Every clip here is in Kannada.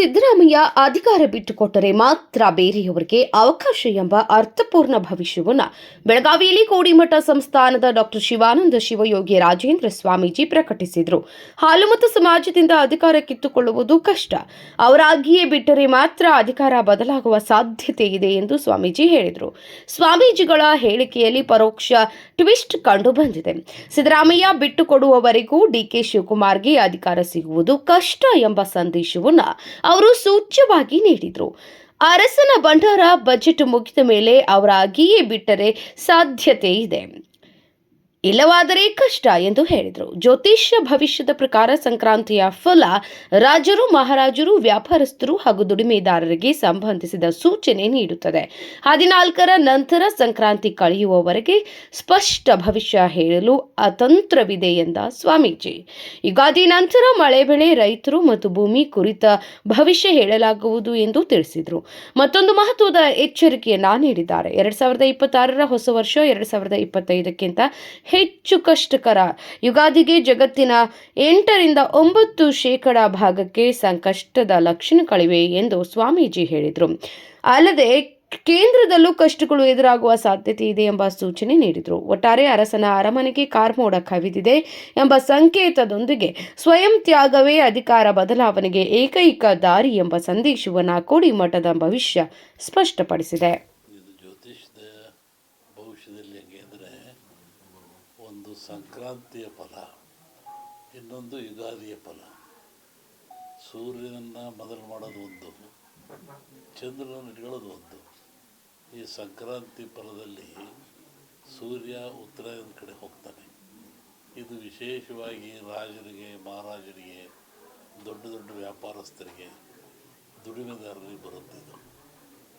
ಸಿದ್ದರಾಮಯ್ಯ ಅಧಿಕಾರ ಬಿಟ್ಟುಕೊಟ್ಟರೆ ಮಾತ್ರ ಬೇರೆಯವರಿಗೆ ಅವಕಾಶ ಎಂಬ ಅರ್ಥಪೂರ್ಣ ಭವಿಷ್ಯವನ್ನು ಬೆಳಗಾವಿಯಲ್ಲಿ ಕೋಡಿಮಠ ಸಂಸ್ಥಾನದ ಡಾಕ್ಟರ್ ಶಿವಾನಂದ ಶಿವಯೋಗಿ ರಾಜೇಂದ್ರ ಸ್ವಾಮೀಜಿ ಪ್ರಕಟಿಸಿದರು. ಹಾಲುಮತ ಸಮಾಜದಿಂದ ಅಧಿಕಾರ ಕಿತ್ತುಕೊಳ್ಳುವುದು ಕಷ್ಟ, ಅವರಾಗಿಯೇ ಬಿಟ್ಟರೆ ಮಾತ್ರ ಅಧಿಕಾರ ಬದಲಾಗುವ ಸಾಧ್ಯತೆ ಇದೆ ಎಂದು ಸ್ವಾಮೀಜಿ ಹೇಳಿದರು. ಸ್ವಾಮೀಜಿಗಳ ಹೇಳಿಕೆಯಲ್ಲಿ ಪರೋಕ್ಷ ಟ್ವಿಸ್ಟ್ ಕಂಡು ಬಂದಿದೆ. ಸಿದ್ದರಾಮಯ್ಯ ಬಿಟ್ಟುಕೊಡುವವರೆಗೂ ಡಿಕೆ ಶಿವಕುಮಾರ್ಗೆ ಅಧಿಕಾರ ಸಿಗುವುದು ಕಷ್ಟ ಎಂಬ ಸಂದೇಶವನ್ನು ಅವರು ಸೂಚ್ಯವಾಗಿ ನೀಡಿದರು. ಅರಸನ ಭಂಡಾರ ಬಜೆಟ್ ಮುಗಿದ ಮೇಲೆ ಅವರಾಗಿಯೇ ಬಿಟ್ಟರೆ ಸಾಧ್ಯತೆ ಇದೆ, ಇಲ್ಲವಾದರೆ ಕಷ್ಟ ಎಂದು ಹೇಳಿದರು. ಜ್ಯೋತಿಷ್ಯ ಭವಿಷ್ಯದ ಪ್ರಕಾರ ಸಂಕ್ರಾಂತಿಯ ಫಲ ರಾಜರು, ಮಹಾರಾಜರು, ವ್ಯಾಪಾರಸ್ಥರು ಹಾಗೂ ದುಡಿಮೆದಾರರಿಗೆ ಸಂಬಂಧಿಸಿದ ಸೂಚನೆ ನೀಡುತ್ತದೆ. 14ರ ನಂತರ ಸಂಕ್ರಾಂತಿ ಕಳೆಯುವವರೆಗೆ ಸ್ಪಷ್ಟ ಭವಿಷ್ಯ ಹೇಳಲು ಅತಂತ್ರವಿದೆ ಎಂದ ಸ್ವಾಮೀಜಿ, ಯುಗಾದಿ ನಂತರ ಮಳೆ ಬೆಳೆ, ರೈತರು ಮತ್ತು ಭೂಮಿ ಕುರಿತ ಭವಿಷ್ಯ ಹೇಳಲಾಗುವುದು ಎಂದು ತಿಳಿಸಿದರು. ಮತ್ತೊಂದು ಮಹತ್ವದ ಎಚ್ಚರಿಕೆಯನ್ನ ನೀಡಿದ್ದಾರೆ. 2026ರ ಹೊಸ ವರ್ಷ 2025ಕ್ಕಿಂತ ಹೆಚ್ಚು ಕಷ್ಟಕರ. ಯುಗಾದಿಗೆ ಜಗತ್ತಿನ 8ರಿಂದ 9% ಭಾಗಕ್ಕೆ ಸಂಕಷ್ಟದ ಲಕ್ಷಣಗಳಿವೆ ಎಂದು ಸ್ವಾಮೀಜಿ ಹೇಳಿದರು. ಅಲ್ಲದೆ ಕೇಂದ್ರದಲ್ಲೂ ಕಷ್ಟಗಳು ಎದುರಾಗುವ ಸಾಧ್ಯತೆ ಇದೆ ಎಂಬ ಸೂಚನೆ ನೀಡಿದರು. ಒಟ್ಟಾರೆ ಅರಸನ ಅರಮನೆಗೆ ಕಾರ್ಮೋಡ ಕವಿದಿದೆ ಎಂಬ ಸಂಕೇತದೊಂದಿಗೆ ಸ್ವಯಂ ತ್ಯಾಗವೇ ಅಧಿಕಾರ ಬದಲಾವಣೆಗೆ ಏಕೈಕ ದಾರಿ ಎಂಬ ಸಂದೇಶವನ್ನು ಕೋಡಿಮಠದ ಭವಿಷ್ಯ ಸ್ಪಷ್ಟಪಡಿಸಿದೆ. ಒಂದು ಸಂಕ್ರಾಂತಿಯ ಫಲ, ಇನ್ನೊಂದು ಯುಗಾದಿಯ ಫಲ. ಸೂರ್ಯನನ್ನು ಮೊದಲು ಮಾಡೋದು ಒಂದು, ಚಂದ್ರನನ್ನು ಇಟ್ಕೊಳ್ಳೋದು ಒಂದು. ಈ ಸಂಕ್ರಾಂತಿ ಫಲದಲ್ಲಿ ಸೂರ್ಯ ಉತ್ತರಾಯಣದ ಕಡೆ ಹೋಗ್ತಾನೆ. ಇದು ವಿಶೇಷವಾಗಿ ರಾಜರಿಗೆ, ಮಹಾರಾಜರಿಗೆ, ದೊಡ್ಡ ದೊಡ್ಡ ವ್ಯಾಪಾರಸ್ಥರಿಗೆ, ದುಡಿಮೆದಾರರಿಗೆ ಬರುತ್ತೆ ಇದು.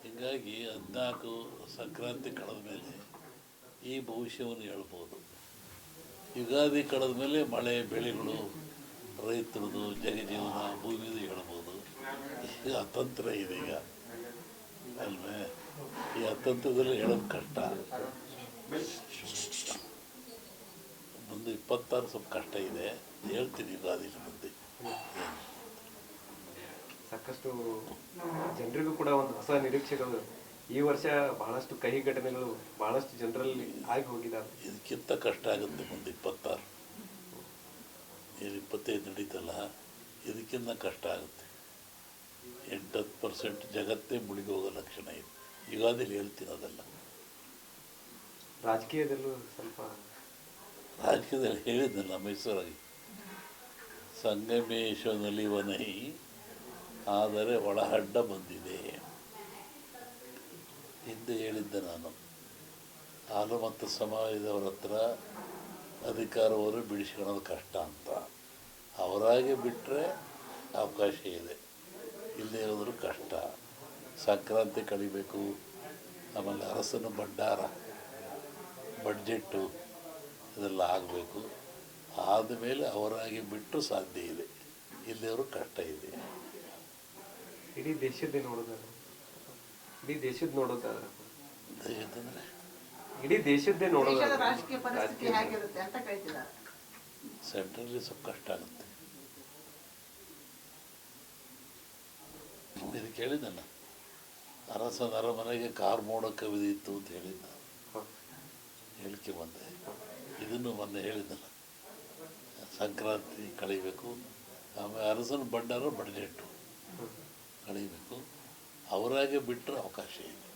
ಹೀಗಾಗಿ 14 ಸಂಕ್ರಾಂತಿ ಕಳೆದ ಮೇಲೆ ಈ ಭವಿಷ್ಯವನ್ನು ಹೇಳ್ಬೋದು. ಯುಗಾದಿ ಕಳೆದ ಮೇಲೆ ಮಳೆ ಬೆಳೆಗಳು, ರೈತರದು, ಜನಜೀವನ, ಭೂಮಿದು ಹೇಳ್ಬೋದು. ಈಗ ಅತಂತ್ರ ಇದೆ ಈಗ ಅಲ್ವೇ? ಈ ಅತಂತ್ರದಲ್ಲಿ ಹೇಳೋದು ಕಷ್ಟ. ಮುಂದೆ 26 ಸ್ವಲ್ಪ ಕಷ್ಟ ಇದೆ, ಹೇಳ್ತೀನಿ ಯುಗಾದಿ ಮುಂದೆ. ಸಾಕಷ್ಟು ಜನರಿಗೂ ಕೂಡ ಒಂದು ಹೊಸ ನಿರೀಕ್ಷೆಗಳು ಈ ವರ್ಷ ಬಹಳಷ್ಟು ಕಹಿ ಘಟನೆಗಳು ಬಹಳಷ್ಟು ಜನರಲ್ಲಿ ಆಗಿ ಹೋಗಿದ್ದಾರೆ. ಇದಕ್ಕಿಂತ ಕಷ್ಟ ಆಗುತ್ತೆ ಮುಂದೆ 26. ಏನು 25 ನಡೀತಲ್ಲ, ಇದಕ್ಕಿಂತ ಕಷ್ಟ ಆಗುತ್ತೆ. 8-10% ಜಗತ್ತೇ ಮುಳುಗಿ ಹೋಗೋ ಲಕ್ಷಣ ಇದೆ. ಯುಗಾದಿಲಿ ಹೇಳ್ತೀನಿ ಅದೆಲ್ಲ. ರಾಜಕೀಯದಲ್ಲೂ ಸ್ವಲ್ಪ ರಾಜಕೀಯದಲ್ಲಿ ಹೇಳಿದ್ನಲ್ಲ ಮೈಸೂರಾಗಿ, ಸಂಗಮೇಶನಲ್ಲಿ ವನೈ ಆದರೆ ಒಳಹಡ್ಡ ಬಂದಿದೆ. ಹಿಂದೆ ಹೇಳಿದ್ದೆ ನಾನು, ಹಾಲುಮತ ಸಮಾಜದವರ ಹತ್ರ ಅಧಿಕಾರವನ್ನು ಬಿಡಿಸ್ಕೊಳ್ಳೋದು ಕಷ್ಟ ಅಂತ. ಅವರಾಗೆ ಬಿಟ್ಟರೆ ಅವಕಾಶ ಇದೆ, ಇಲ್ಲದೆ ಹೋದರೂ ಕಷ್ಟ. ಸಂಕ್ರಾಂತಿ ಕಳಿಬೇಕು, ಆಮೇಲೆ ಅರಸನ ಭಂಡಾರ, ಬಡ್ಜೆಟ್ಟು ಇದೆಲ್ಲ ಆಗಬೇಕು. ಆದಮೇಲೆ ಅವರಾಗಿ ಬಿಟ್ಟು ಸಾಧ್ಯ ಇದೆ, ಇಲ್ಲದವರು ಕಷ್ಟ ಇದೆ. ಇಡೀ ದೇಶದ್ದೇ ನೋಡೋದಾದ್ರೆ, ಇಡೀ ದೇಶದ ನೋಡೋದಾದ್ರೆ, ದೇಶದಂದರೆ ಇಡೀ ದೇಶದ್ದೇ ನೋಡೋದಾದ್ರೆ ಸೆಂಟ್ರಲ್ಲಿ ಸ್ವಲ್ಪ ಕಷ್ಟ ಆಗುತ್ತೆ. ಇದು ಕೇಳಿದ್ದಲ್ಲ, ಅರಸನ ಅರಮನೆಗೆ ಕಾರ್ಮೋಡ ಕವಿದಿತ್ತು ಅಂತ ಹೇಳಿದ್ದ, ಹೇಳಿಕೆ ಬಂದೆ. ಇದನ್ನು ಮೊನ್ನೆ ಹೇಳಿದ್ದಲ್ಲ, ಸಂಕ್ರಾಂತಿ ಕಳಿಬೇಕು, ಆಮೇಲೆ ಅರಸನ ಭಂಡಾರ ಬಡ್ಜೆಟ್ಟು ಕಳಿಬೇಕು. ಅವರಾಗೆ ಬಿಟ್ಟರೆ ಅವಕಾಶ ಇದೆ.